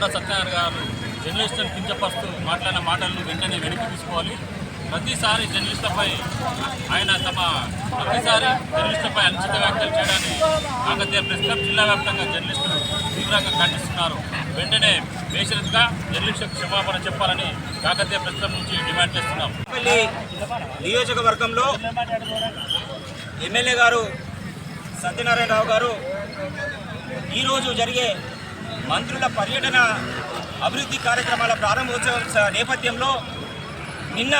బండా సత్యనారాయణ గారు జర్నలిస్టులను కించపరుస్తూ మాట్లాడిన మాటలను వెంటనే వెనక్కి తీసుకోవాలి. ప్రతిసారి జర్నలిస్టులపై జర్నలిస్టులపై అనుచిత వ్యాఖ్యలు చేయడాన్ని కాకతీయ ప్రెస్ క్లబ్ జిల్లా వ్యాప్తంగా జర్నలిస్టులు తీవ్రంగా ఖండిస్తున్నారు. వెంటనే బేషరతుగా జర్నలిస్టులకు క్షమాపణ చెప్పాలని కాకతీయ ప్రెస్ క్లబ్ నుంచి డిమాండ్ చేస్తున్నాం. నియోజకవర్గంలో ఎమ్మెల్యే గారు సత్యనారాయణరావు గారు ఈరోజు జరిగే మంత్రుల పర్యటన అభివృద్ధి కార్యక్రమాల ప్రారంభోత్సవం నేపథ్యంలో నిన్న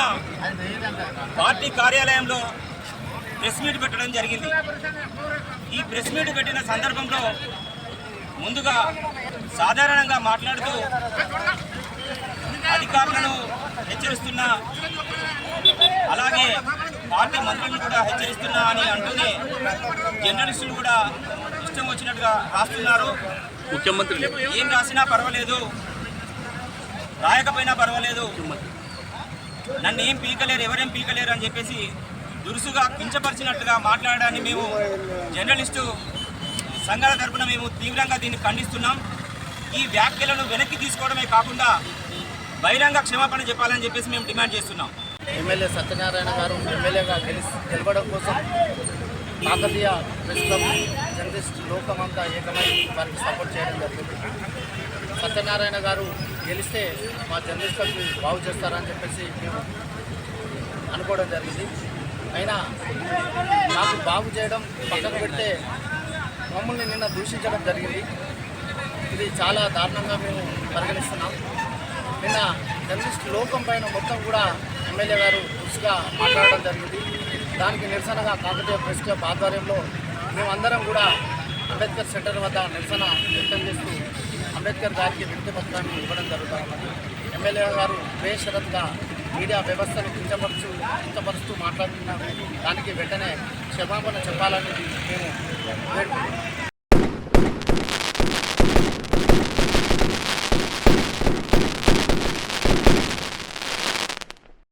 పార్టీ కార్యాలయంలో ప్రెస్ మీట్ పెట్టడం జరిగింది. ఈ ప్రెస్ మీట్ పెట్టిన సందర్భంలో ముందుగా సాధారణంగా మాట్లాడుతూ అధికారులను హెచ్చరిస్తున్నా, అలాగే పార్టీ మంత్రులను కూడా హెచ్చరిస్తున్నా అని అంటూనే జర్నలిస్టులు కూడా ఇష్టం వచ్చినట్టుగా రాస్తున్నారు. ముఖ్యమంత్రి ఏం రాసినా పర్వాలేదు, రాయకపోయినా పర్వాలేదు, నన్ను ఏం పీకలేరు, ఎవరేం పీకలేరు అని చెప్పేసి దురుసుగా కించపరిచినట్టుగా మాట్లాడడాన్ని మేము జర్నలిస్టు సంఘాల తరఫున మేము తీవ్రంగా దీన్ని ఖండిస్తున్నాం. ఈ వ్యాఖ్యలను వెనక్కి తీసుకోవడమే కాకుండా బహిరంగ క్షమాపణ చెప్పాలని చెప్పేసి మేము డిమాండ్ చేస్తున్నాం. ఎమ్మెల్యే సత్యనారాయణ గారు ఎమ్మెల్యేగా గెలవడం కోసం కాకతీయ ప్రెస్ క్లబ్ జర్నలిస్ట్ లోకమంతా ఏకమై వారికి సపోర్ట్ చేయడం జరిగింది. సత్యనారాయణ గారు గెలిస్తే మా జర్నలిస్టులకు బాగు చేస్తారని చెప్పేసి మేము అనుకోవడం జరిగింది. అయినా నాకు బాగు చేయడం పక్కన పెడితే మమ్మల్ని నిన్న దూషించడం జరిగింది. ఇది చాలా దారుణంగా మేము పరిగణిస్తున్నాం. నిన్న జర్నలిస్ట్ లోకం పైన మొత్తం కూడా ఎమ్మెల్యే గారు దృష్టిగా మాట్లాడడం జరిగింది. దానికి నిరసనగా కాకతీయ ప్రెస్ క్లబ్ ఆధ్వర్యంలో మేమందరం కూడా అంబేద్కర్ సెంటర్ వద్ద నిరసన వ్యక్తం చేస్తూ అంబేద్కర్ గారికి వినతి పత్రాన్ని ఇవ్వడం జరుగుతున్నది. ఎమ్మెల్యే గారు బేషరతుగా మీడియా వ్యవస్థను కించపరుస్తూ మాట్లాడుతున్నారు. దానికి వెంటనే క్షమాపణ చెప్పాలని మేము వేడుకుంటున్నాం.